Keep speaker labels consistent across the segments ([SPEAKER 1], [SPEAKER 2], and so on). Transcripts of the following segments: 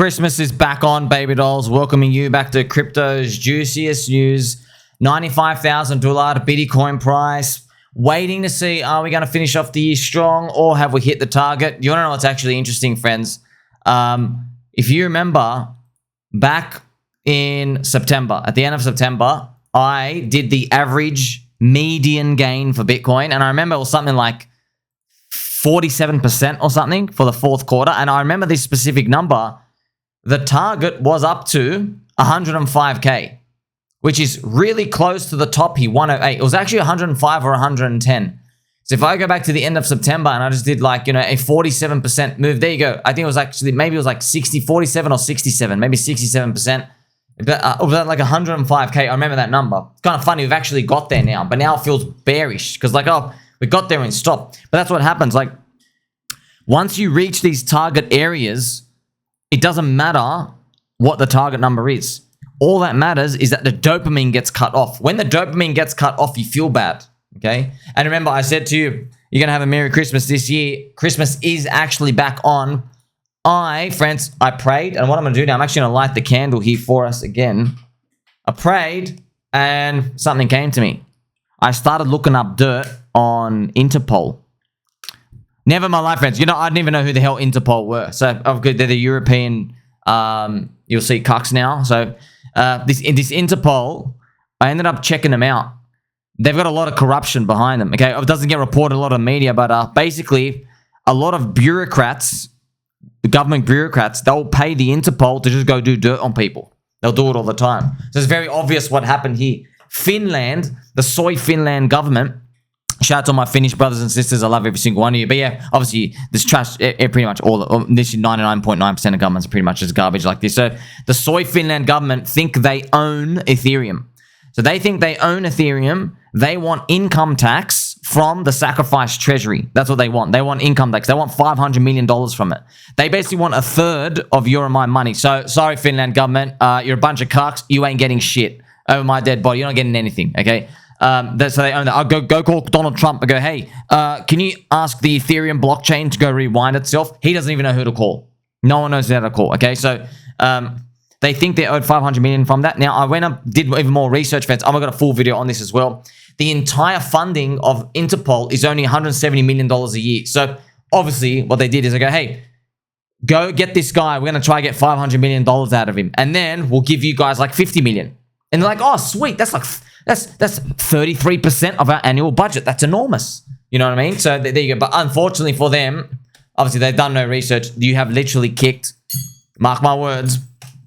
[SPEAKER 1] Christmas is back on, baby dolls. Welcoming you back to crypto's juiciest news. $95,000 Bitcoin price. Waiting to see, are we going to finish off the year strong or have we hit the target? You want to know what's actually interesting, friends? If you remember, back in September, at the end of September, I did the average median gain for Bitcoin. And I remember it was something like 47% or something for the fourth quarter. And I remember this specific number. The target was up to 105K, which is really close to the top here, 108. It was actually 105 or 110. So if I go back to the end of September and I just did like, a 47% move, there you go. I think it was actually, maybe it was like 47 or 67, maybe 67%. But it was like 105K. I remember that number. It's kind of funny. We've actually got there now, but now it feels bearish because like, oh, we got there and stopped. But that's what happens. Like once you reach these target areas, it doesn't matter what the target number is. All that matters is that the dopamine gets cut off. When the dopamine gets cut off, you feel bad, okay? And remember, I said to you, you're going to have a Merry Christmas this year. Christmas is actually back on. Friends, I prayed, and what I'm going to do now, I'm actually going to light the candle here for us again. I prayed, and something came to me. I started looking up dirt on Interpol. Never in my life, friends. I didn't even know who the hell Interpol were. So, they're the European, you'll see cucks now. So, this Interpol, I ended up checking them out. They've got a lot of corruption behind them, okay? It doesn't get reported a lot on media, but basically, a lot of bureaucrats, the government bureaucrats, they'll pay the Interpol to just go do dirt on people. They'll do it all the time. So, it's very obvious what happened here. Finland, the Soy Finland Government, shout out to my Finnish brothers and sisters. I love every single one of you. But yeah, obviously, this trash, pretty much this is 99.9% of governments are pretty much just garbage like this. So the Soy Finland government think they own Ethereum. So they think they own Ethereum. They want income tax from the sacrificed treasury. That's what they want. They want income tax. They want $500 million from it. They basically want a third of your and my money. So sorry, Finland government. You're a bunch of cucks. You ain't getting shit over my dead body. You're not getting anything, okay? So they own that. I'll go call Donald Trump and go, hey, can you ask the Ethereum blockchain to go rewind itself? He doesn't even know who to call. No one knows who to call, okay? So they think they owed $500 million from that. Now, I went up, did even more research, friends. I've got a full video on this as well. The entire funding of Interpol is only $170 million a year. So obviously, what they did is they go, hey, go get this guy. We're going to try to get $500 million out of him. And then we'll give you guys like $50 million. And they're like, oh, sweet. That's 33% of our annual budget. That's enormous. You know what I mean? So there you go. But unfortunately for them, obviously they've done no research. You have literally kicked, mark my words,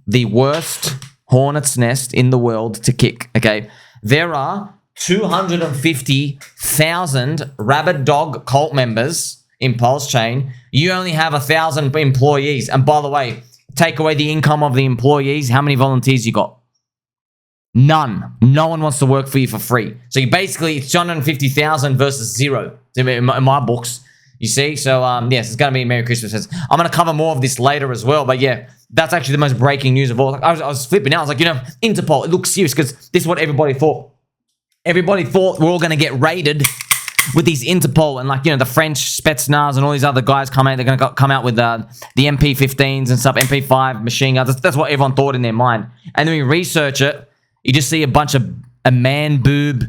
[SPEAKER 1] the worst hornet's nest in the world to kick. Okay. There are 250,000 rabid dog cult members in PulseChain. You only have 1,000 employees. And by the way, take away the income of the employees. How many volunteers you got? None. No one wants to work for you for free. So you basically, it's 250,000 versus zero in my books. You see? So, yes, it's going to be Merry Christmas. I'm going to cover more of this later as well. But yeah, that's actually the most breaking news of all. Like, I was flipping out. I was like, Interpol, it looks serious because this is what everybody thought. Everybody thought we're all going to get raided with these Interpol and the French Spetsnaz and all these other guys come out. They're going to come out with the MP15s and stuff, MP5 machine guns. That's what everyone thought in their mind. And then we research it. You just see a bunch of man boob,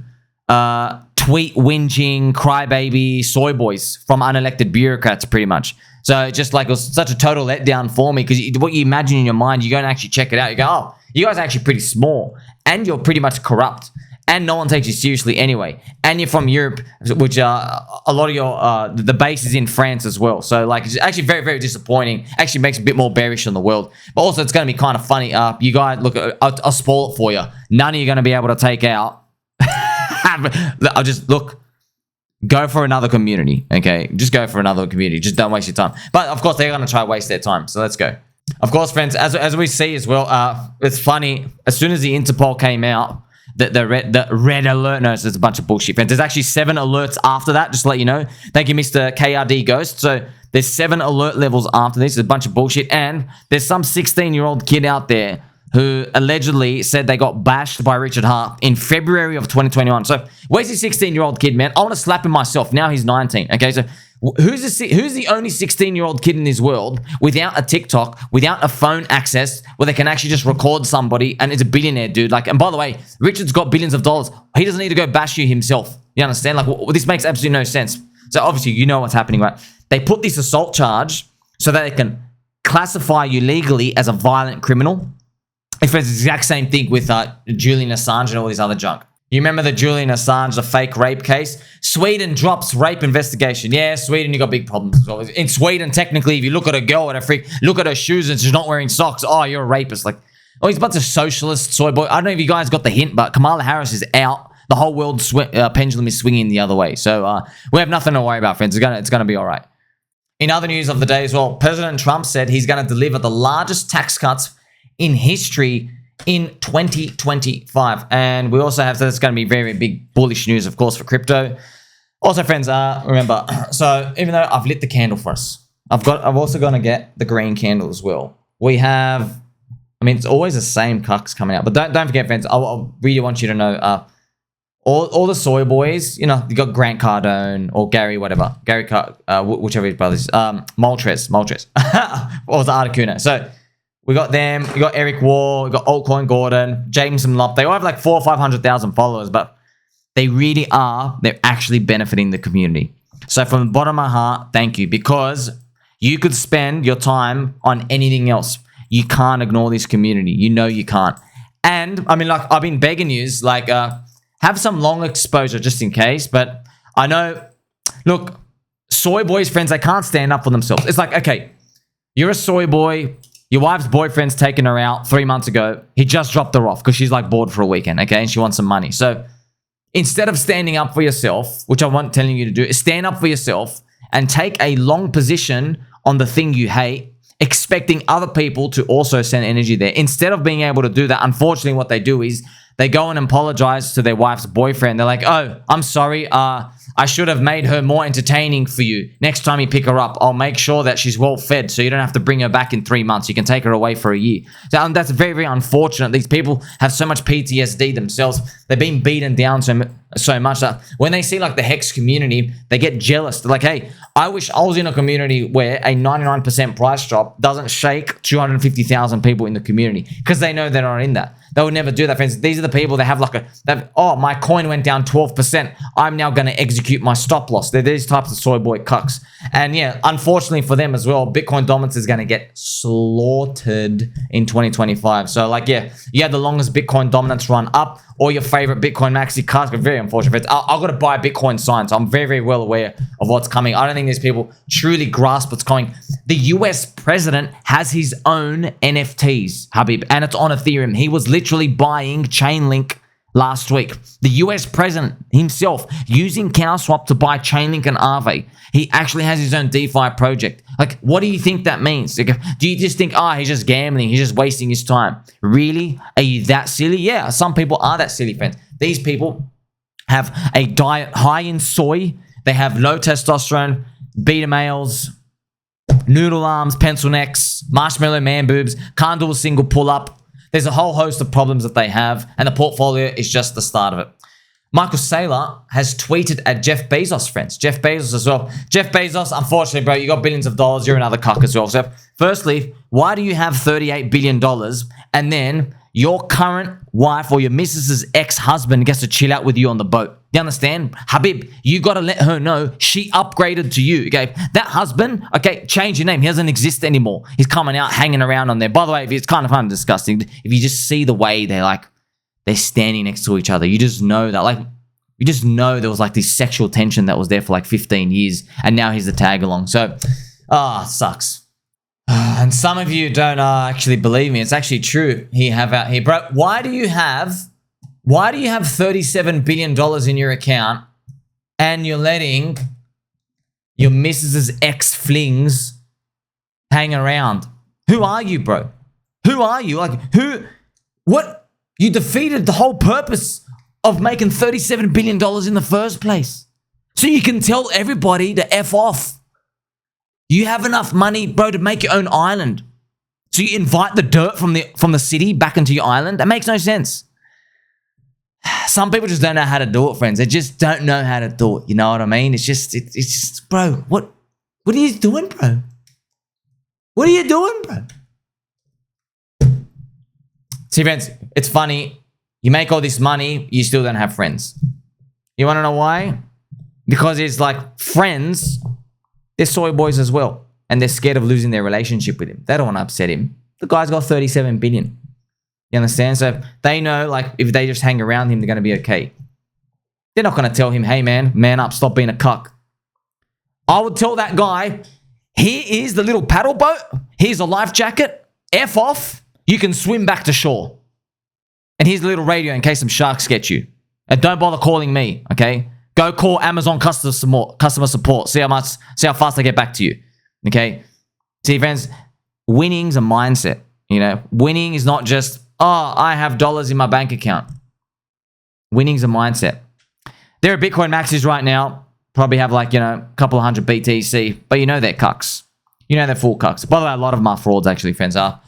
[SPEAKER 1] tweet whinging, crybaby soy boys from unelected bureaucrats, pretty much. So just like it was such a total letdown for me because what you imagine in your mind, you go and actually check it out. You go, oh, you guys are actually pretty small and you're pretty much corrupt and no one takes you seriously anyway. And you're from Europe, which a lot of your the base is in France as well. So it's actually very, very disappointing. Actually makes a bit more bearish on the world. But also it's going to be kind of funny. You guys, look, I'll spoil it for you. None of you are going to be able to take out. I'll just, look, go for another community, okay? Just go for another community. Just don't waste your time. But of course, they're going to try to waste their time. So let's go. Of course, friends, as we see as well, it's funny. As soon as the Interpol came out, the red alert. No, it's a bunch of bullshit, friends. There's actually 7 alerts after that, just to let you know. Thank you, Mr. KRD Ghost. So there's 7 alert levels after this. It's a bunch of bullshit. And there's some 16-year-old kid out there who allegedly said they got bashed by Richard Hart in February of 2021. So where's this 16-year-old kid, man? I want to slap him myself. Now he's 19. Okay, so Who's the only 16-year-old kid in this world without a TikTok, without a phone access, where they can actually just record somebody and is a billionaire, dude? Like, and by the way, Richard's got billions of dollars. He doesn't need to go bash you himself. You understand? Like, this makes absolutely no sense. So obviously, you know what's happening, right? They put this assault charge so that they can classify you legally as a violent criminal. If it's the exact same thing with Julian Assange and all this other junk. You remember the Julian Assange, the fake rape case? Sweden drops rape investigation. Yeah, Sweden, you got big problems as well. In Sweden, technically, if you look at a girl and a freak, look at her shoes and she's not wearing socks, oh, you're a rapist. Like, oh, he's a bunch of socialist soy boy. I don't know if you guys got the hint, but Kamala Harris is out. The whole world pendulum is swinging the other way. So we have nothing to worry about, friends. It's gonna be all right. In other news of the day as well, President Trump said he's going to deliver the largest tax cuts in history in 2025. And we also have, so that's going to be very, very big bullish news, of course, for crypto. Also, friends, remember, so even though I've lit the candle for us, I've also going to get the green candle as well. We have, I mean, it's always the same cucks coming out, but don't forget, friends, I really want you to know, all the soy boys, you know, you got Grant Cardone or Gary, whatever. Whichever his brothers. Moltres. Or was it Articuno? So we got them. We got Eric War. We got Altcoin Gordon. Jameson Lop. They all have like 400,000 or 500,000 followers, but they really are. They're actually benefiting the community. So from the bottom of my heart, thank you. Because you could spend your time on anything else. You can't ignore this community. You know you can't. And, I mean, like, I've been begging you, like, have some long exposure just in case. But I know, look, soy boys, friends, they can't stand up for themselves. It's like, okay, you're a soy boy. Your wife's boyfriend's taken her out 3 months ago. He just dropped her off because she's like bored for a weekend, okay? And she wants some money. So instead of standing up for yourself, which I want telling you to do, is stand up for yourself and take a long position on the thing you hate, expecting other people to also send energy there. Instead of being able to do that, unfortunately, what they do is they go and apologize to their wife's boyfriend. They're like, oh, I'm sorry. I should have made her more entertaining for you. Next time you pick her up, I'll make sure that she's well fed so you don't have to bring her back in 3 months. You can take her away for a year. So that's very, very unfortunate. These people have so much PTSD themselves. They've been beaten down so much that when they see like the Hex community, they get jealous. They're like, hey, I wish I was in a community where a 99% price drop doesn't shake 250,000 people in the community because they know they're not in that. They would never do that, friends. These are the people that have like oh, my coin went down 12%. I'm now going to execute my stop loss. They're these types of soy boy cucks. And yeah, unfortunately for them as well, Bitcoin dominance is going to get slaughtered in 2025. So like, yeah, you had the longest Bitcoin dominance run up, or your favorite Bitcoin Maxi cucks. Very unfortunate, friends. I've got to buy a Bitcoin sign, so I'm very, very well aware of what's coming. I don't think these people truly grasp what's coming. The US president has his own NFTs, Habib, and it's on Ethereum. He was literally buying Chainlink last week. The US president himself using CowSwap to buy Chainlink and Aave. He actually has his own DeFi project. Like, what do you think that means? Like, do you just think, he's just gambling, he's just wasting his time? Really? Are you that silly? Yeah, some people are that silly, friends. These people have a diet high in soy. They have low testosterone, beta males, noodle arms, pencil necks, marshmallow man boobs, can't do a single pull-up. There's a whole host of problems that they have, and the portfolio is just the start of it. Michael Saylor has tweeted at Jeff Bezos, friends. Jeff Bezos as well. Jeff Bezos, unfortunately, bro, you got billions of dollars. You're another cuck as well. So firstly, why do you have $38 billion and then your current wife or your missus's ex-husband gets to chill out with you on the boat? You understand? Habib, you got to let her know she upgraded to you, okay? That husband, okay, change your name. He doesn't exist anymore. He's coming out, hanging around on there. By the way, it's kind of disgusting. If you just see the way they're standing next to each other, you just know that, like, you just know there was like this sexual tension that was there for like 15 years, and now he's the tag along. So, it sucks. And some of you don't actually believe me. It's actually true. He have out here, bro. Why do you have $37 billion in your account and you're letting your missus's ex-flings hang around? Who are you, bro? Who are you? Like, what? You defeated the whole purpose of making $37 billion in the first place. So you can tell everybody to F off. You have enough money, bro, to make your own island. So you invite the dirt from the city back into your island? That makes no sense. Some people just don't know how to do it, friends. They just don't know how to do it. You know what I mean? It's just, bro, what? What are you doing, bro? What are you doing, bro? See, friends, it's funny. You make all this money, you still don't have friends. You want to know why? Because it's like friends, they're soy boys as well. And they're scared of losing their relationship with him. They don't want to upset him. The guy's got 37 billion. You understand? So they know, like, if they just hang around him, they're going to be okay. They're not going to tell him, hey, man up, stop being a cuck. I would tell that guy, here is the little paddle boat. Here's a life jacket. F off. You can swim back to shore. And here's a little radio in case some sharks get you. And don't bother calling me, okay? Go call Amazon customer support. See how fast I get back to you. Okay? See, friends, winning's a mindset. You know, winning is not just, oh, I have dollars in my bank account. Winning's a mindset. There are Bitcoin maxis right now. Probably have like, you know, a couple of hundred BTC. But you know they're cucks. You know they're full cucks. By the way, a lot of them are frauds, actually, friends are.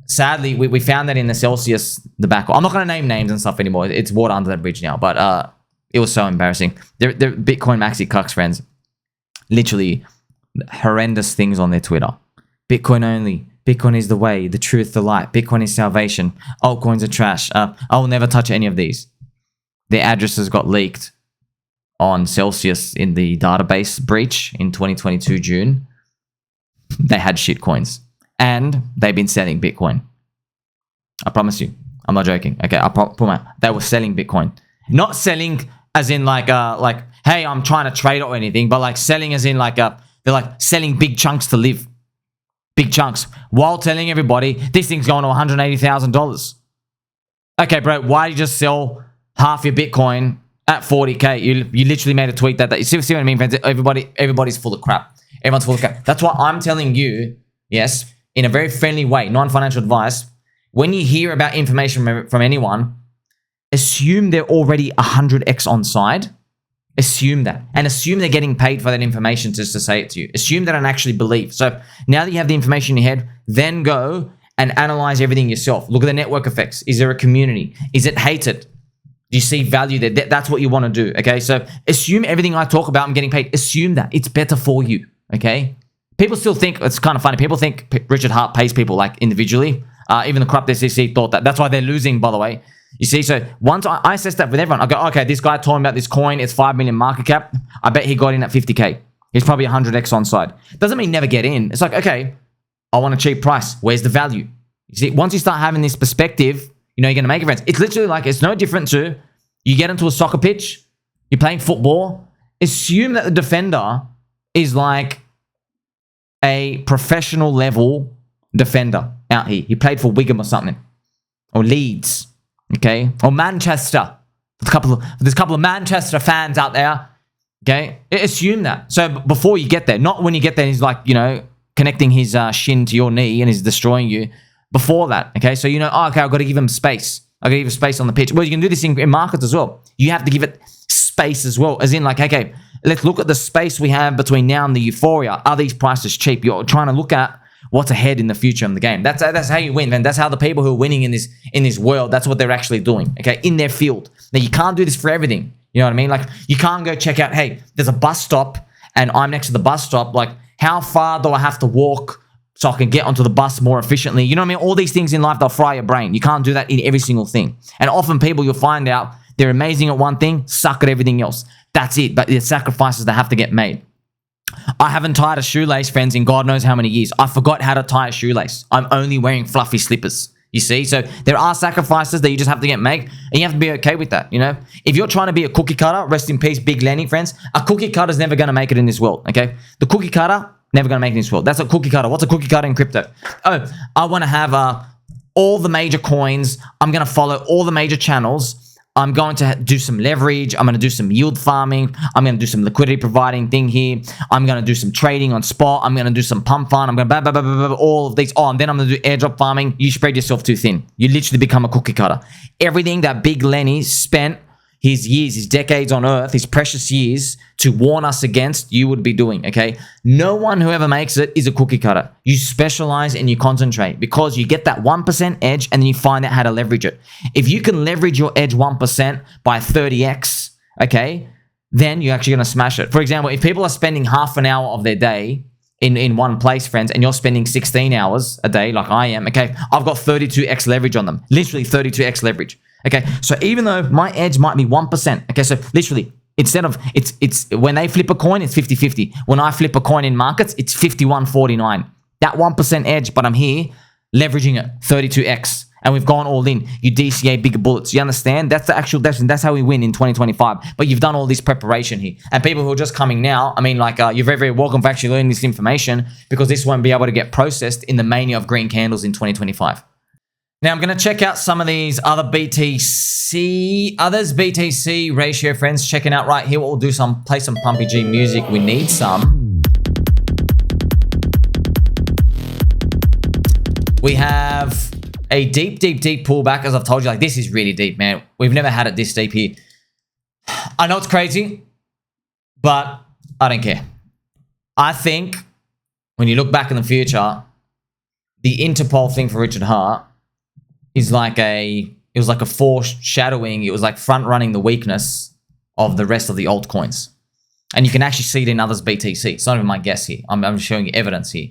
[SPEAKER 1] Sadly, we found that in the Celsius debacle. I'm not going to name names and stuff anymore. It's water under the bridge now. But it was so embarrassing. They're Bitcoin maxi cucks, friends. Literally horrendous things on their Twitter. Bitcoin only. Bitcoin is the way, the truth, the light. Bitcoin is salvation. Altcoins are trash. I will never touch any of these. Their addresses got leaked on Celsius in the database breach in 2022 June. They had shit coins. And they've been selling Bitcoin. I promise you. I'm not joking. Okay, they were selling Bitcoin. Not selling as in like, hey, I'm trying to trade or anything, but like selling as in like, they're like selling big chunks to live. Big chunks. While telling everybody, this thing's going to $180,000. Okay, bro, why do you just sell half your Bitcoin at 40K? You literally made a tweet that you see what I mean, friends? Everybody's full of crap. Everyone's full of crap. That's why I'm telling you, yes, in a very friendly way, non-financial advice, when you hear about information from anyone, assume they're already 100x on side. Assume that. And assume they're getting paid for that information just to say it to you. Assume they don't actually believe. So now that you have the information in your head, then go and analyze everything yourself. Look at the network effects. Is there a community? Is it hated? Do you see value there? That's what you want to do, okay? So assume everything I talk about, I'm getting paid. Assume that. It's better for you, okay? People still think, it's kind of funny, people think Richard Hart pays people like individually. Even the corrupt SEC thought that. That's why they're losing, by the way. You see, so once I assess that with everyone, I go, okay, this guy told me about this coin, it's 5 million market cap. I bet he got in at 50K. He's probably 100x on side. Doesn't mean never get in. It's like, okay, I want a cheap price. Where's the value? You see, once you start having this perspective, you know you're going to make a friends. It's literally like, it's no different to, you get into a soccer pitch, you're playing football, assume that the defender is like a professional level defender out here. He played for Wigan or something, or Leeds. Okay, or Manchester. There's a couple of Manchester fans out there. Okay, assume that. So before you get there, not when you get there, he's like, you know, connecting his shin to your knee and he's destroying you. Before that, okay, so you know, oh, okay, I've got to give him space. I've got to give him space on the pitch. Well, you can do this in markets as well. You have to give it space as well, as in like, okay, let's look at the space we have between now and the euphoria. Are these prices cheap? You're trying to look at what's ahead in the future of the game. That's how you win, man. That's how the people who are winning in this world, that's what they're actually doing, okay, in their field. Now, you can't do this for everything. You know what I mean? Like, you can't go check out, hey, there's a bus stop and I'm next to the bus stop. Like, how far do I have to walk so I can get onto the bus more efficiently? You know what I mean? All these things in life, they'll fry your brain. You can't do that in every single thing. And often people, you'll find out they're amazing at one thing, suck at everything else. That's it. But the sacrifices that have to get made. I haven't tied a shoelace, friends, in God knows how many years. I forgot how to tie a shoelace. I'm only wearing fluffy slippers. You see? So there are sacrifices that you just have to get made, and you have to be okay with that, you know? If you're trying to be a cookie cutter, rest in peace, Big Lenny, friends, a cookie cutter's never going to make it in this world, okay? The cookie cutter, never going to make it in this world. That's a cookie cutter. What's a cookie cutter in crypto? Oh, I want to have all the major coins. I'm going to follow all the major channels. I'm going to do some leverage. I'm going to do some yield farming. I'm going to do some liquidity providing thing here. I'm going to do some trading on spot. I'm going to do some pump fund. I'm going to all of these. Oh, and then I'm going to do airdrop farming. You spread yourself too thin. You literally become a cookie cutter. Everything that Big Lenny spent his years, his decades on earth, his precious years to warn us against, you would be doing, okay? No one who ever makes it is a cookie cutter. You specialize and you concentrate because you get that 1% edge and then you find out how to leverage it. If you can leverage your edge 1% by 30x, okay, then you're actually going to smash it. For example, if people are spending half an hour of their day in one place, friends, and you're spending 16 hours a day like I am, okay, I've got 32x leverage on them. Literally 32x leverage. Okay, so even though my edge might be 1%, okay, so literally, instead of, it's when they flip a coin, it's 50-50. When I flip a coin in markets, it's 51-49. That 1% edge, but I'm here leveraging it, 32x. And we've gone all in. You DCA bigger bullets. You understand? That's the actual definition. That's how we win in 2025. But you've done all this preparation here. And people who are just coming now, I mean, like, you're very, very welcome for actually learning this information, because this won't be able to get processed in the mania of green candles in 2025. Now, I'm going to check out some of these other BTC ratio, friends. Checking out right here. We'll do play some Pumpy G music. We need some. We have a deep pullback, as I've told you. Like, this is really deep, man. We've never had it this deep here. I know it's crazy, but I don't care. I think when you look back in the future, the Interpol thing for Richard Hart is like it was like a foreshadowing. It was like front running the weakness of the rest of the altcoins. And you can actually see it in others' BTC. It's not even my guess here. I'm showing you evidence here.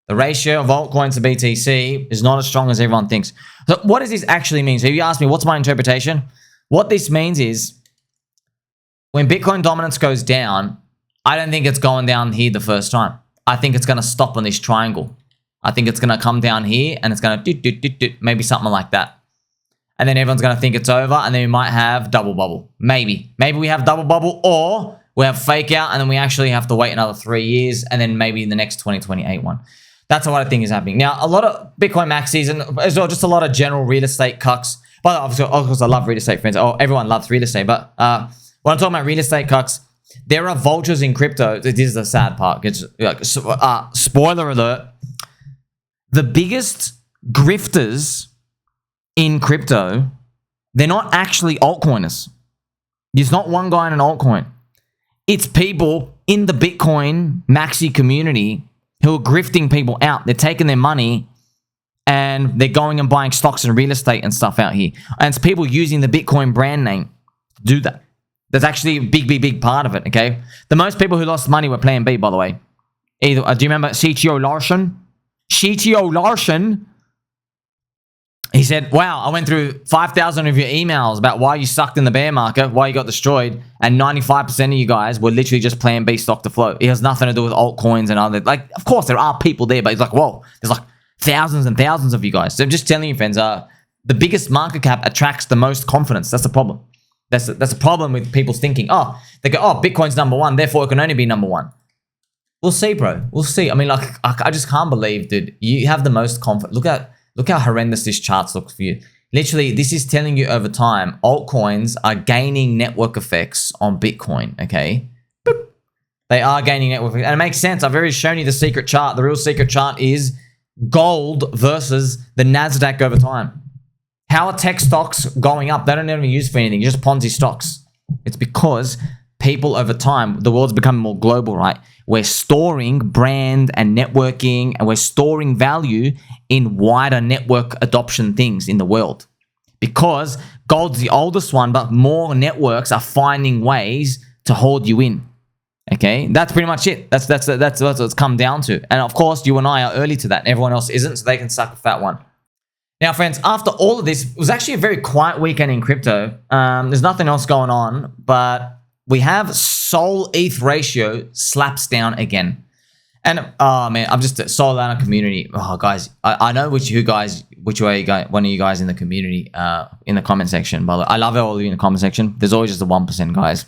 [SPEAKER 1] The ratio of altcoins to BTC is not as strong as everyone thinks. So what does this actually mean? So if you ask me, what's my interpretation? What this means is when Bitcoin dominance goes down, I don't think it's going down here the first time. I think it's going to stop on this triangle. I think it's going to come down here and it's going to maybe something like that. And then everyone's going to think it's over, and then we might have double bubble. Maybe we have double bubble, or we have fake out and then we actually have to wait another 3 years, and then maybe the next 2028 one. That's what I think is happening. Now, a lot of Bitcoin maxis and as well, just a lot of general real estate cucks. But obviously, of course, I love real estate, friends. Oh, everyone loves real estate. But when I'm talking about real estate cucks, there are vultures in crypto. This is the sad part. It's like, spoiler alert. The biggest grifters in crypto, they're not actually altcoiners. There's not one guy in an altcoin. It's people in the Bitcoin Maxi community who are grifting people out. They're taking their money and they're going and buying stocks and real estate and stuff out here. And it's people using the Bitcoin brand name to do that. That's actually a big part of it, okay? The most people who lost money were PlanB, by the way. Either, do you remember CTO Larson? CTO Larson, he said, wow, I went through 5,000 of your emails about why you sucked in the bear market, why you got destroyed, and 95% of you guys were literally just PlanB stock to flow. It has nothing to do with altcoins and other, like, of course there are people there, but it's like, whoa, there's like thousands and thousands of you guys. So I'm just telling you, friends, the biggest market cap attracts the most confidence. That's the problem. That's a problem with people's thinking. Oh, they go, oh, Bitcoin's number one, therefore it can only be number one. We'll see, bro. We'll see. I mean, like, I just can't believe, dude. You have the most confidence. Look how horrendous this charts looks for you. Literally, this is telling you over time, altcoins are gaining network effects on Bitcoin, okay? Boop. They are gaining network effects. And it makes sense. I've already shown you the secret chart. The real secret chart is gold versus the NASDAQ over time. How are tech stocks going up? They don't even use for anything. Just Ponzi stocks. It's because people over time, the world's becoming more global, right? We're storing brand and networking, and we're storing value in wider network adoption things in the world. Because gold's the oldest one, but more networks are finding ways to hold you in. Okay, that's pretty much it. That's what it's come down to. And of course, you and I are early to that. Everyone else isn't, so they can suck a fat one. Now, friends, after all of this, it was actually a very quiet weekend in crypto. There's nothing else going on, but we have Sol ETH ratio slaps down again. And oh man, I'm just Solana community. Oh guys, I know which way you guys, one of you guys in the community, in the comment section. By the way, I love all of you in the comment section. There's always just the 1% guys.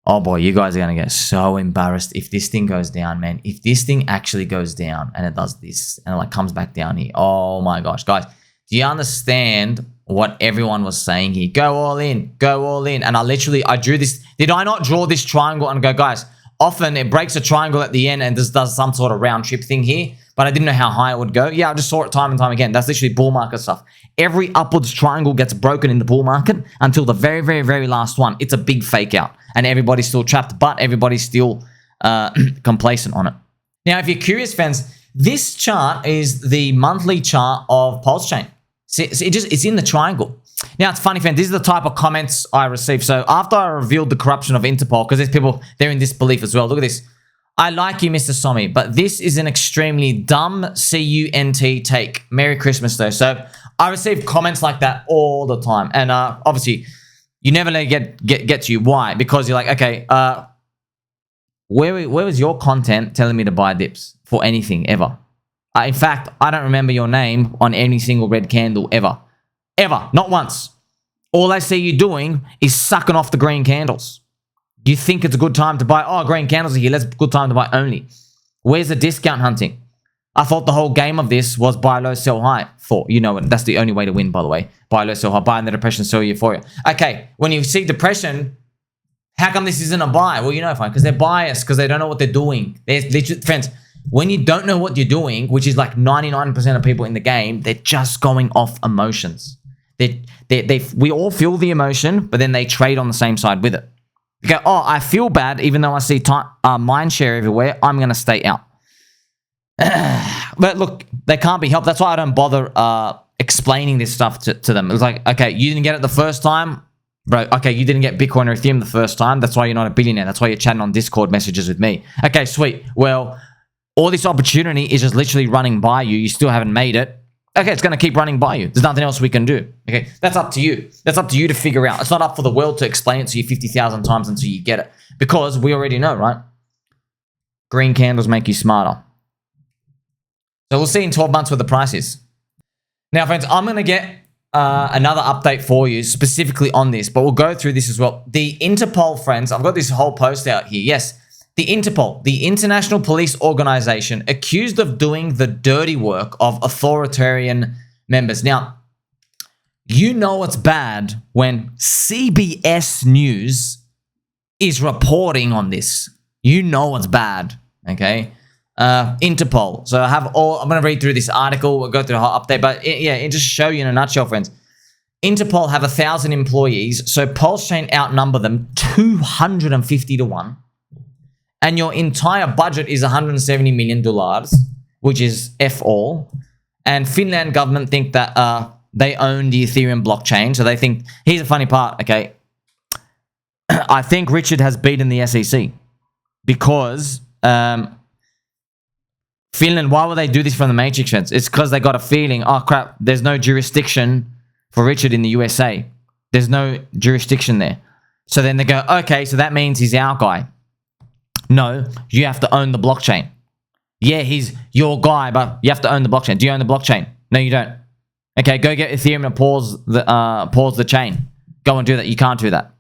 [SPEAKER 1] Oh boy, you guys are gonna get so embarrassed if this thing goes down, man. If this thing actually goes down and it does this and it like comes back down here. Oh my gosh, guys, do you understand what everyone was saying here? Go all in, go all in. And I drew this. Did I not draw this triangle and go, guys, often it breaks a triangle at the end and just does some sort of round trip thing here, but I didn't know how high it would go. Yeah, I just saw it time and time again. That's literally bull market stuff. Every upwards triangle gets broken in the bull market until the very, very, very last one. It's a big fake out and everybody's still trapped, but everybody's still complacent on it. Now, if you're curious, fans, this chart is the monthly chart of PulseChain. It's in the triangle. Now, it's funny, fans. These are the type of comments I receive. So after I revealed the corruption of Interpol, because there's people, they're in disbelief as well. Look at this. I like you, Mr. Somi, but this is an extremely dumb CUNT take. Merry Christmas, though. So I receive comments like that all the time. And obviously, you never let it get to you. Why? Because you're like, okay, where was your content telling me to buy dips for anything, ever? In fact, I don't remember your name on any single red candle, ever. Ever. Not once. All I see you doing is sucking off the green candles. You think it's a good time to buy, oh, green candles are here, let's good time to buy only. Where's the discount hunting? I thought the whole game of this was buy low, sell high. You know it. That's the only way to win, by the way. Buy low, sell high. Buy in the depression, sell euphoria. Okay, when you see depression, how come this isn't a buy? Well, you know, fine, because they're biased, because they don't know what they're doing. Friends, when you don't know what you're doing, which is like 99% of people in the game, they're just going off emotions. We all feel the emotion, but then they trade on the same side with it. You go, oh, I feel bad, even though I see mind share everywhere, I'm going to stay out. But look, they can't be helped. That's why I don't bother explaining this stuff to them. It was like, okay, you didn't get it the first time, bro. Okay, you didn't get Bitcoin or Ethereum the first time. That's why you're not a billionaire. That's why you're chatting on Discord messages with me. Okay, sweet. Well, all this opportunity is just literally running by you. You still haven't made it. Okay, it's going to keep running by you. There's nothing else we can do. Okay, that's up to you. That's up to you to figure out. It's not up for the world to explain it to you 50,000 times until you get it. Because we already know, right? Green candles make you smarter. So we'll see in 12 months what the price is. Now, friends, I'm going to get another update for you specifically on this, but we'll go through this as well. The Interpol, friends, I've got this whole post out here. Yes, the Interpol, the International Police Organization, accused of doing the dirty work of authoritarian members. Now, you know it's bad when CBS News is reporting on this. You know it's bad, okay? Interpol. So I'm going to read through this article. We'll go through the whole update, but it just show you in a nutshell, friends. Interpol have 1,000 employees, so PulseChain outnumber them 250 to 1. And your entire budget is $170 million, which is F all. And Finland government think that they own the Ethereum blockchain. So they think, here's the funny part, okay? I think Richard has beaten the SEC because Finland, why would they do this from the Matrix fence? It's because they got a feeling, oh crap, there's no jurisdiction for Richard in the USA. There's no jurisdiction there. So then they go, okay, so that means he's our guy. No, you have to own the blockchain. Yeah, he's your guy, but you have to own the blockchain. Do you own the blockchain? No, you don't. Okay, go get Ethereum and pause the chain. Go and do that. You can't do that.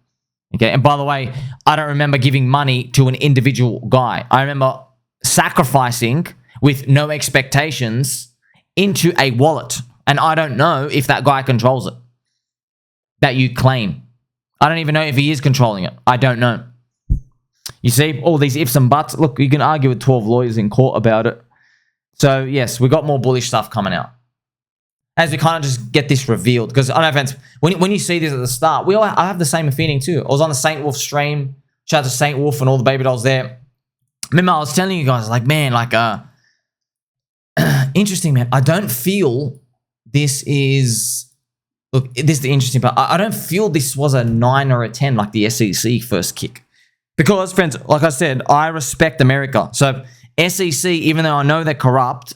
[SPEAKER 1] Okay, and by the way, I don't remember giving money to an individual guy. I remember sacrificing with no expectations into a wallet. And I don't know if that guy controls it that you claim. I don't even know if he is controlling it. I don't know. You see, all these ifs and buts. Look, you can argue with 12 lawyers in court about it. So, yes, we got more bullish stuff coming out. As we kind of just get this revealed. Because, I don't know, friends, when you see this at the start, I have the same feeling too. I was on the Saint Wolf stream. Shout out to Saint Wolf and all the baby dolls there. Remember, I was telling you guys, like, man, like, interesting, man. I don't feel this is... Look, this is the interesting part. I don't feel this was a 9 or a 10 like the SEC first kick. Because, friends, like I said, I respect America. So, SEC, even though I know they're corrupt,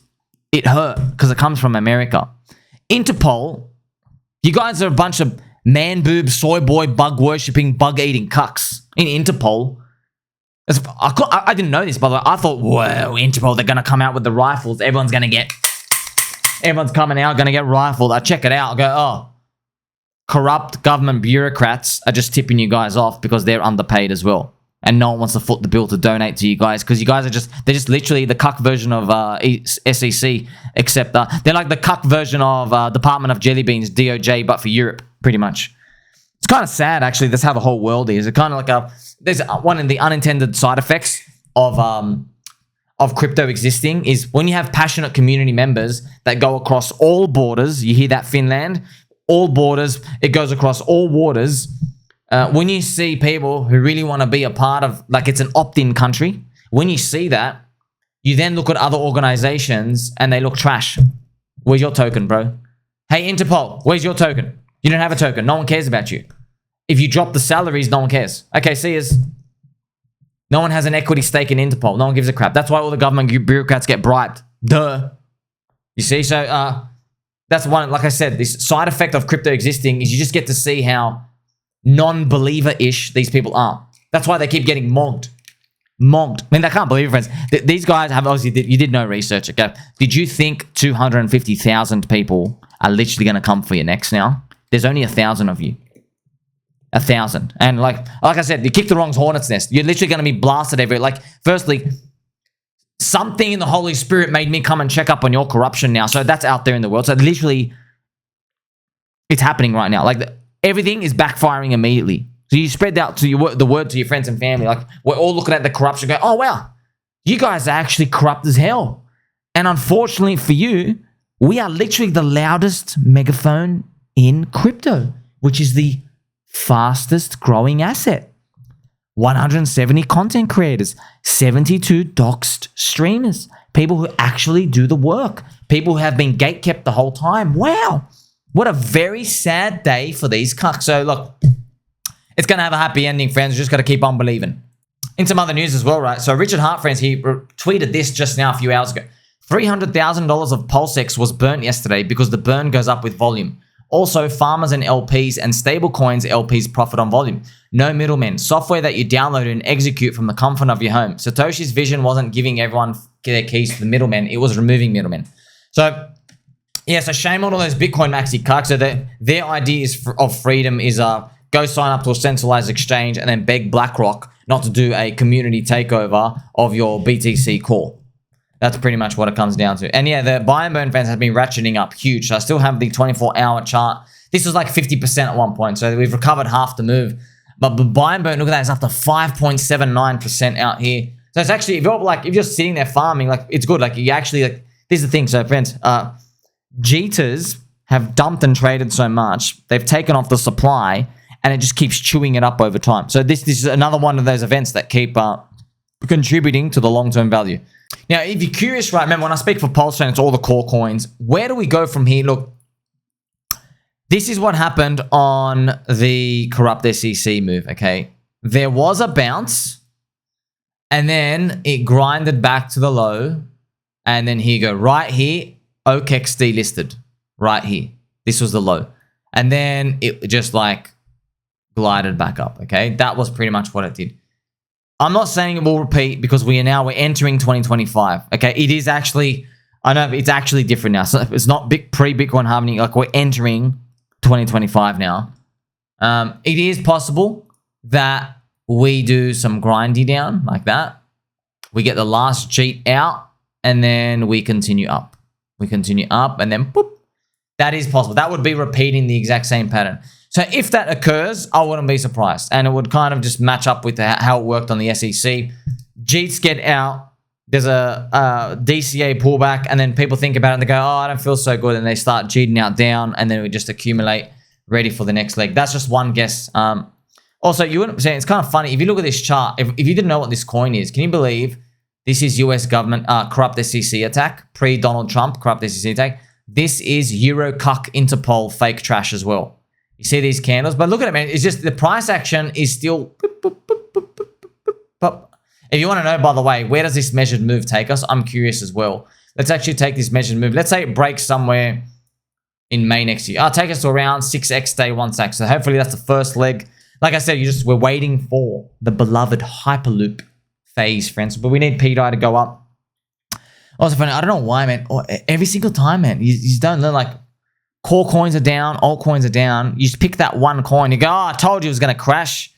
[SPEAKER 1] it hurt because it comes from America. Interpol, you guys are a bunch of man-boob, soy boy, bug-worshipping, bug-eating cucks in Interpol. I didn't know this, by the way. I thought, whoa, Interpol, they're going to come out with the rifles. Everyone's coming out, going to get rifled. I check it out. I go, oh, corrupt government bureaucrats are just tipping you guys off because they're underpaid as well. And no one wants to foot the bill to donate to you guys because you guys are they're just literally the cuck version of SEC, except they're like the cuck version of Department of Jelly Beans, DOJ, but for Europe, pretty much. It's kind of sad, actually. That's how the whole world is. It's kind of like there's one of the unintended side effects of crypto existing is when you have passionate community members that go across all borders. You hear that, Finland? All borders. It goes across all waters. When you see people who really want to be a part of, like it's an opt-in country, when you see that, you then look at other organizations and they look trash. Where's your token, bro? Hey, Interpol, where's your token? You don't have a token. No one cares about you. If you drop the salaries, no one cares. Okay, see yous. No one has an equity stake in Interpol. No one gives a crap. That's why all the government bureaucrats get bribed. Duh. You see? So that's one, like I said, this side effect of crypto existing is you just get to see how non-believer-ish these people are. That's why they keep getting mogged. Mogged. I mean, they can't believe it, friends. These guys have obviously, you did no research, okay? Did you think 250,000 people are literally going to come for your necks now? There's only 1,000 of you. 1,000. And like I said, you kicked the wrong hornet's nest. You're literally going to be blasted everywhere. Like, firstly, something in the Holy Spirit made me come and check up on your corruption now. So that's out there in the world. So literally, it's happening right now. Like, everything is backfiring immediately. So you spread out to the word to your friends and family. Like, we're all looking at the corruption going, oh, wow, you guys are actually corrupt as hell. And unfortunately for you, we are literally the loudest megaphone in crypto, which is the fastest growing asset. 170 content creators, 72 doxed streamers, people who actually do the work, people who have been gatekept the whole time. Wow. What a very sad day for these cucks. So look, it's going to have a happy ending, friends. We just got to keep on believing. In some other news as well, right? So Richard Hart, friends, he tweeted this just now a few hours ago. $300,000 of PulseX was burnt yesterday because the burn goes up with volume. Also, farmers and LPs and stablecoins LPs profit on volume. No middlemen. Software that you download and execute from the comfort of your home. Satoshi's vision wasn't giving everyone their keys to the middlemen. It was removing middlemen. So, yeah, so shame on all those Bitcoin maxi cucks. So their idea of freedom is go sign up to a centralized exchange and then beg BlackRock not to do a community takeover of your BTC core. That's pretty much what it comes down to. And yeah, the buy and burn fans have been ratcheting up huge. So I still have the 24-hour chart. This was like 50% at one point. So we've recovered half the move. But buy and burn, look at that. It's up to 5.79% out here. So it's actually, if you're sitting there farming, like, it's good. Like, you actually, like, this is the thing. So friends, Jeeters have dumped and traded so much. They've taken off the supply and it just keeps chewing it up over time. So this is another one of those events that keep contributing to the long-term value. Now, if you're curious, right, remember when I speak for PulseChain, it's all the core coins. Where do we go from here? Look, this is what happened on the corrupt SEC move, okay? There was a bounce, and then it grinded back to the low, and then here you go. Right here, OKEX delisted. Right here. This was the low. And then it just, like, glided back up, okay? That was pretty much what it did. I'm not saying it will repeat because we're entering 2025. Okay, it is actually, I know it's actually different now. So it's not pre-Bitcoin halving. Like, we're entering 2025 now. It is possible that we do some grindy down like that. We get the last cheat out and then we continue up. We continue up and then boop. That is possible. That would be repeating the exact same pattern. So if that occurs, I wouldn't be surprised. And it would kind of just match up with how it worked on the SEC. Jeets get out. There's a DCA pullback. And then people think about it and they go, oh, I don't feel so good. And they start jeeting out down. And then we just accumulate ready for the next leg. That's just one guess. Also, you wouldn't say, it's kind of funny. If you look at this chart, if you didn't know what this coin is, can you believe this is US government corrupt SEC attack? Pre-Donald Trump corrupt SEC attack. This is Euro cuck Interpol fake trash as well. You see these candles, but look at it, man. It's just the price action is still. If you want to know, by the way, where does this measured move take us? I'm curious as well. Let's actually take this measured move. Let's say it breaks somewhere in May next year. I'll take us to around 6x day 1 sec. So hopefully that's the first leg. Like I said, we're waiting for the beloved Hyperloop phase, friends. But we need pDAI to go up. Also funny, I don't know why, man. Every single time, man, you just don't learn, like, core coins are down, altcoins are down. You just pick that one coin. You go, oh, I told you it was going to crash.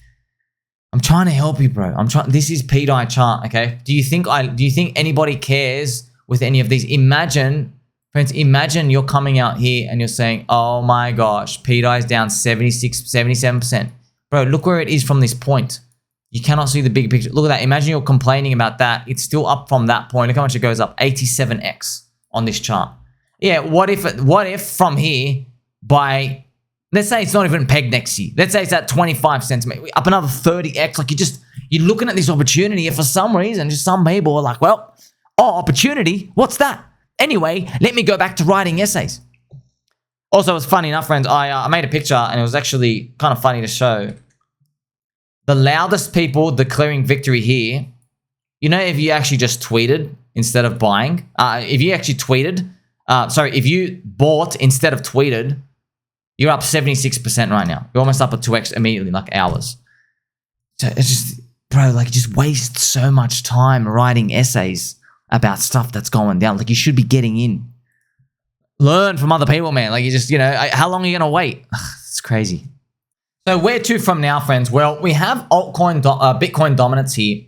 [SPEAKER 1] I'm trying to help you, bro. This is pDAI chart, okay? Do you think anybody cares with any of these? Imagine, friends, imagine you're coming out here and you're saying, oh my gosh, pDAI is down 76, 77%. Bro, look where it is from this point. You cannot see the big picture. Look at that. Imagine you're complaining about that. It's still up from that point. Look how much it goes up. 87x on this chart. Yeah, what if from here by, let's say it's not even pegged next year. Let's say it's at 25 cents, up another 30x. Like, you're looking at this opportunity, and for some reason, just some people are like, well, oh, opportunity, what's that? Anyway, let me go back to writing essays. Also, it's funny enough, friends, I made a picture, and it was actually kind of funny to show. the loudest people declaring victory here, you know, if you actually just tweeted instead of buying, if you actually tweeted, if you bought instead of tweeted, you're up 76% right now. You're almost up at 2x immediately, like hours. So it's just, bro, like you just waste so much time writing essays about stuff that's going down. Like you should be getting in. Learn from other people, man. Like you just, you know, how long are you going to wait? It's crazy. So where to from now, friends? Well, we have Bitcoin dominance here.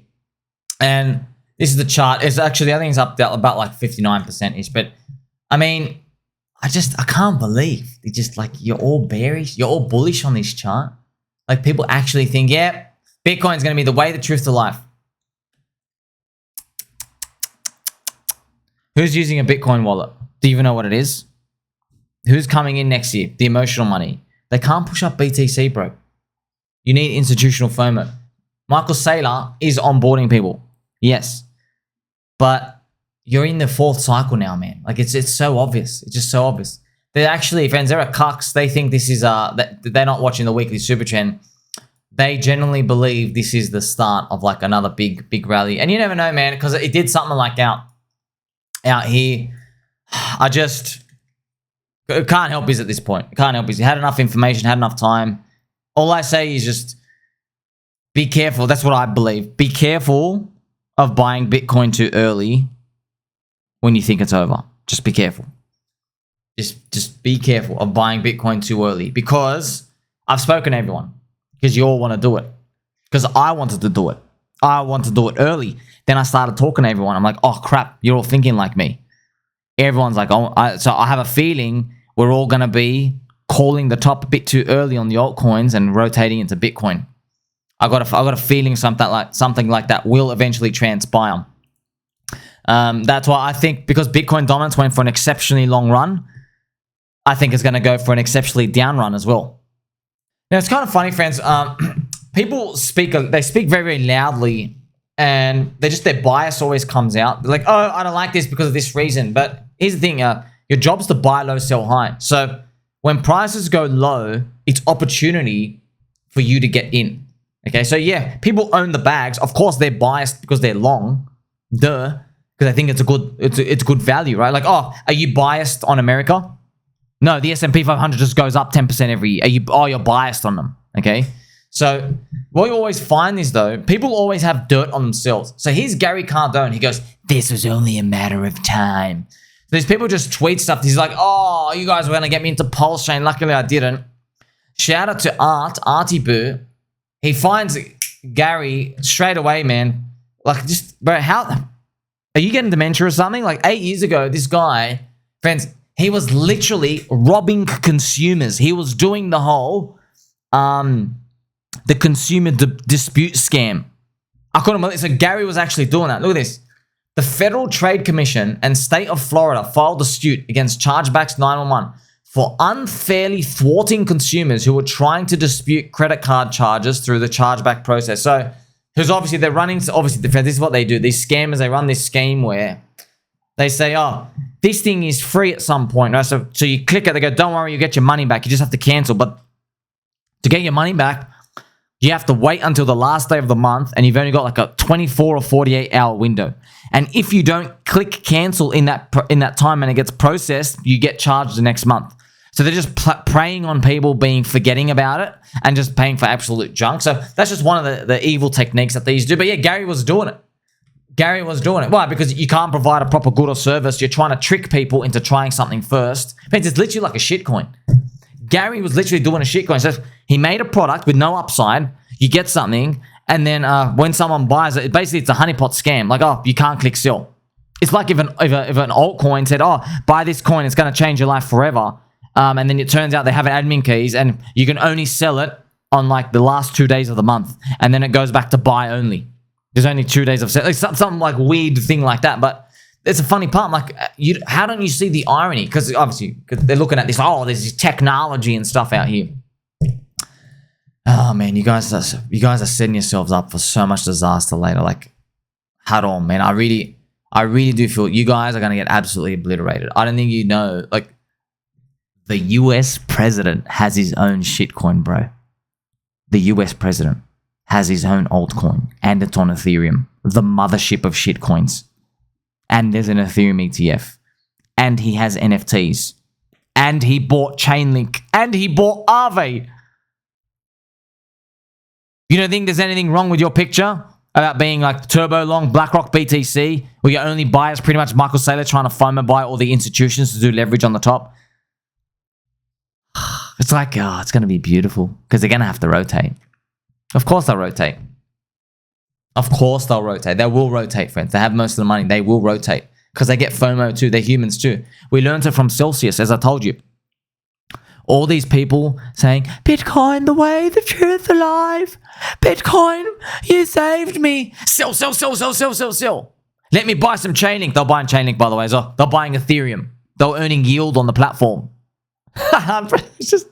[SPEAKER 1] And this is the chart. It's actually, I think it's up there about like 59%-ish. But I mean, I can't believe it's just like you're all bearish. You're all bullish on this chart. Like people actually think, yeah, Bitcoin's going to be the way, the truth, the life. Who's using a Bitcoin wallet? Do you even know what it is? Who's coming in next year? The emotional money. They can't push up BTC, bro. You need institutional FOMO. Michael Saylor is onboarding people. Yes. But you're in the fourth cycle now, man. Like it's so obvious. It's just so obvious. They're actually, friends, they're a cucks. They think this is, they're not watching the weekly super trend. They genuinely believe this is the start of like another big rally. And you never know, man, because it did something like out here. I just can't help is at this point. Can't help is. You had enough information, had enough time. All I say is just be careful. That's what I believe. Be careful of buying Bitcoin too early when you think it's over. Just be careful. Just be careful of buying Bitcoin too early, because I've spoken to everyone, because you all want to do it, because I wanted to do it. I want to do it early. Then I started talking to everyone. I'm like, oh crap, you're all thinking like me. Everyone's like, oh, so I have a feeling we're all going to be calling the top a bit too early on the altcoins and rotating into Bitcoin. I got a feeling something like that will eventually transpire. That's why I think, because Bitcoin dominance went for an exceptionally long run, I think it's going to go for an exceptionally down run as well. Now, it's kind of funny, friends. People speak very, very loudly, and their bias always comes out. They're like, oh, I don't like this because of this reason. But here's the thing. Your job's to buy low, sell high. So when prices go low, it's opportunity for you to get in. Okay, so yeah, people own the bags. Of course, they're biased because they're long. Duh. Because I think it's good value, right? Like, oh, are you biased on America? No, the S&P 500 just goes up 10% every year. You're biased on them, okay? So what you always find is, though, people always have dirt on themselves. So here's Gary Cardone. He goes, this was only a matter of time. So these people just tweet stuff. He's like, oh, you guys were going to get me into PulseChain. Luckily, I didn't. Shout out to Artie Boo. He finds Gary straight away, man. Like, just, bro, how... Are you getting dementia or something? Like 8 years ago, this guy, friends, he was literally robbing consumers. He was doing the whole, the consumer dispute scam. I couldn't believe it. So Gary was actually doing that. Look at this. The Federal Trade Commission and State of Florida filed a suit against Chargebacks 911 for unfairly thwarting consumers who were trying to dispute credit card charges through the chargeback process. So, because obviously they're running, this is what they do. These scammers, they run this scheme where they say, oh, this thing is free at some point, right? So you click it, they go, don't worry, you get your money back. You just have to cancel. But to get your money back, you have to wait until the last day of the month, and you've only got like a 24 or 48 hour window. And if you don't click cancel in that time and it gets processed, you get charged the next month. So they're just preying on people forgetting about it and just paying for absolute junk. So that's just one of the evil techniques that they used to do. But yeah, Gary was doing it. Why? Because you can't provide a proper good or service. You're trying to trick people into trying something first. It's literally like a shitcoin. Gary was literally doing a shitcoin. So he made a product with no upside. You get something, and then when someone buys it, basically it's a honeypot scam. Like, oh, you can't click sell. It's like if an altcoin said, oh, buy this coin, it's going to change your life forever. And then it turns out they have admin keys, and you can only sell it on like the last 2 days of the month, and then it goes back to buy only. There's only 2 days of sale, like some like weird thing like that. But it's a funny part. I'm like, how don't you see the irony? Because obviously they're looking at this. Oh, there's this technology and stuff out here. Oh man, you guys are setting yourselves up for so much disaster later. Like, head on, man. I really do feel you guys are gonna get absolutely obliterated. I don't think you know, like. The US president has his own shitcoin, bro. The US president. has his own altcoin, and it's on Ethereum, the mothership of shitcoins. And there's an Ethereum ETF. And he has NFTs. And he bought Chainlink. And he bought Aave. You don't think there's anything wrong with your picture about being like turbo long BlackRock BTC, where your only buy is pretty much Michael Saylor trying to FOMO buy all the institutions to do leverage on the top? It's like, oh, it's going to be beautiful because they're going to have to rotate. Of course they'll rotate. Of course they'll rotate. They will rotate, friends. They have most of the money. They will rotate because they get FOMO too. They're humans too. We learned it from Celsius, as I told you. All these people saying, Bitcoin, the way, the truth, the life. Bitcoin, you saved me. Sell, sell, sell, sell, sell, sell, sell. Let me buy some Chainlink. They're buying Chainlink, by the way, as well. They're buying Ethereum. They're earning yield on the platform. It's just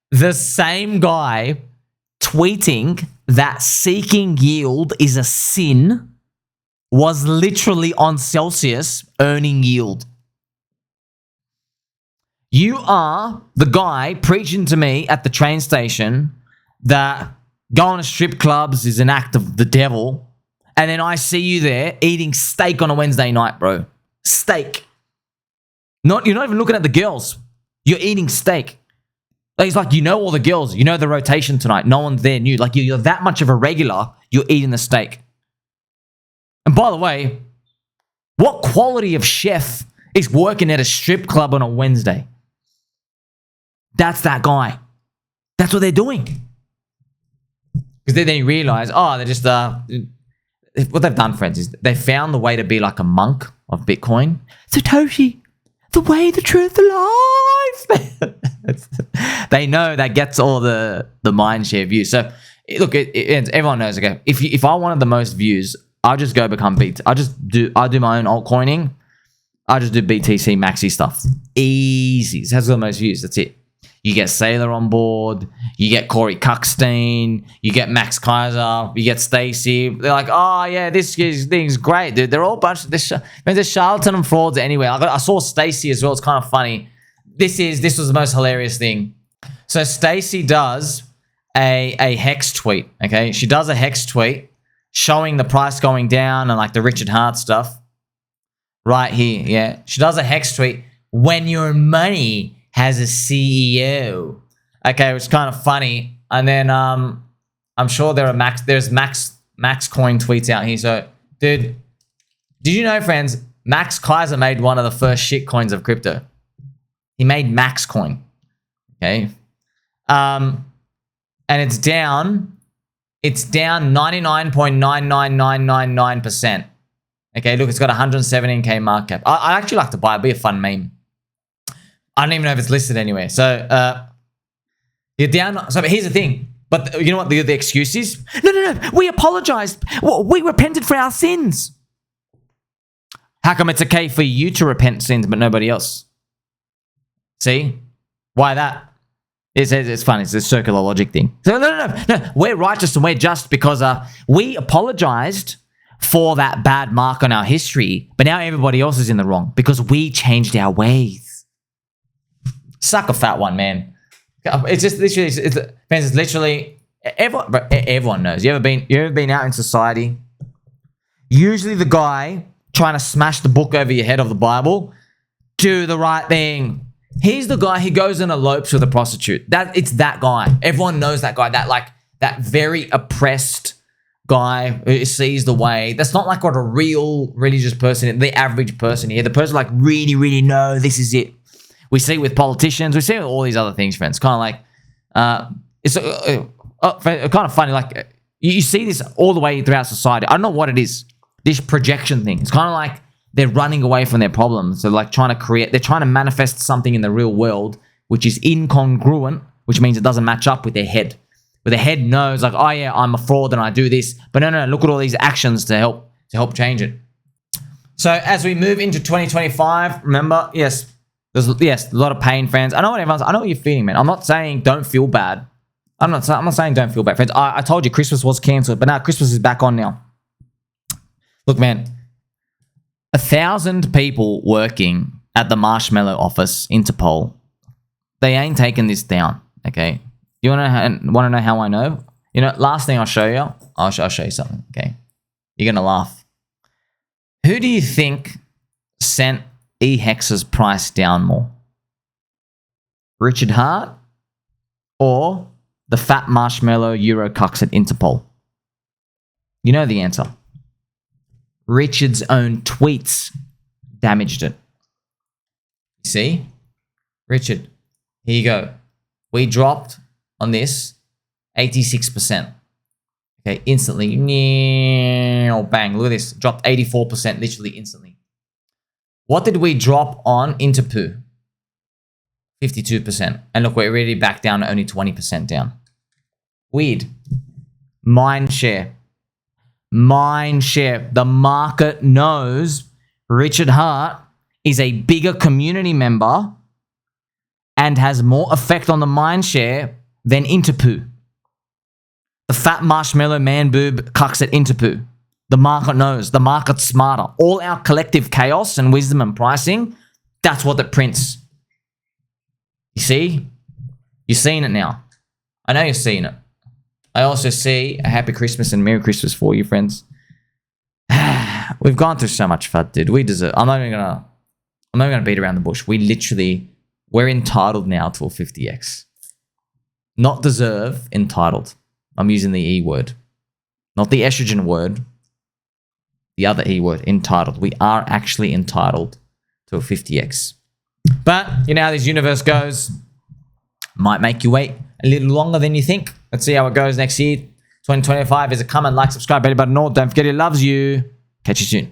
[SPEAKER 1] the same guy tweeting that seeking yield is a sin was literally on Celsius earning yield. You are the guy preaching to me at the train station that going to strip clubs is an act of the devil. And then I see you there eating steak on a Wednesday night, bro. Steak. You're not even looking at the girls. You're eating steak. It's like, you know all the girls. You know the rotation tonight. No one's there new. Like, you're that much of a regular. You're eating the steak. And by the way, what quality of chef is working at a strip club on a Wednesday? That's that guy. That's what they're doing. Because then they realize, oh, they're just, what they've done, friends, is they found the way to be like a monk of Bitcoin. Satoshi, the way, the truth, the life. They know that gets all the mind share views. So, look, everyone knows, okay, if I wanted the most views, I'll just go become BT. I do my own altcoining. I just do BTC Maxi stuff. Easy. It has the most views. That's it. You get Saylor on board. You get Corey Cuckstein. You get Max Keiser. You get Stacy. They're like, oh, yeah, this thing's great, dude. They're all a bunch of this. There's charlatan and frauds anyway. I saw Stacy as well. It's kind of funny. This was the most hilarious thing. So Stacy does a hex tweet, okay? She does a hex tweet showing the price going down and like the Richard Hart stuff. Right here, yeah. She does a hex tweet when your money has a CEO. Okay, which is kind of funny. And then I'm sure there's Max coin tweets out here. So, dude, did you know, friends, Max Keiser made one of the first shit coins of crypto. He made Max coin. Okay. And it's down 99.99999%. Okay, look, it's got 117k market cap. I actually like to buy it. It'd be a fun meme. I don't even know if it's listed anywhere. So, you're down. So, but here's the thing. But you know what the excuse is? No. We apologized. We repented for our sins. How come it's okay for you to repent sins, but nobody else? See? Why that? It's fun. It's a circular logic thing. So, no. We're righteous and we're just because we apologized for that bad mark on our history, but now everybody else is in the wrong because we changed our ways. Suck a fat one, man. It's just literally, it's literally, everyone knows. You ever been out in society? Usually the guy trying to smash the book over your head of the Bible, do the right thing. He's the guy who goes and elopes with a prostitute. It's that guy. Everyone knows that guy. That very oppressed guy who sees the way. That's not like what a real religious person, the average person here. The person like really, no, this is it. We see it with politicians. We see it with all these other things, friends. Kind of like, it's kind of funny. Like you see this all the way throughout society. I don't know what it is. This projection thing. It's kind of like they're running away from their problems. They're like trying to manifest something in the real world, which is incongruent, which means it doesn't match up with their head. But their head knows like, oh yeah, I'm a fraud and I do this. But no, look at all these actions to help change it. So as we move into 2025, remember, yes, there's a lot of pain, friends. I know what you're feeling, man. I'm not saying don't feel bad. I'm not saying don't feel bad, friends. I told you Christmas was cancelled, but now Christmas is back on now. Look, man, 1,000 people working at the Marshmallow office, Interpol, they ain't taking this down, okay? You want to know how I know? You know, last thing I'll show you. I'll show you something, okay? You're going to laugh. Who do you think sent EHEX's price down more? Richard Hart or the fat marshmallow Euro cucks at Interpol? You know the answer. Richard's own tweets damaged it. See? Richard, here you go. We dropped on this 86%. Okay, instantly. Bang, look at this. Dropped 84% literally instantly. What did we drop on Interpol? 52%. And look, we're already back down to only 20% down. Weird. Mind share. Mind share. The market knows Richard Hart is a bigger community member and has more effect on the mind share than Interpol. The fat marshmallow man boob cucks at Interpol. The market knows. The market's smarter. All our collective chaos and wisdom and pricing, that's what it prints. You see? You're seeing it now. I know you're seeing it. I also see a happy Christmas and Merry Christmas for you, friends. We've gone through so much FUD, dude. We deserve. I'm not even gonna beat around the bush. We're entitled now to a 50x. Not deserve, entitled. I'm using the E word. Not the estrogen word. The other E word, entitled. We are actually entitled to a 50x. But you know how this universe goes. Might make you wait a little longer than you think. Let's see how it goes next year. 2025 is a comment, like, subscribe, belly button, all. Don't forget he loves you. Catch you soon.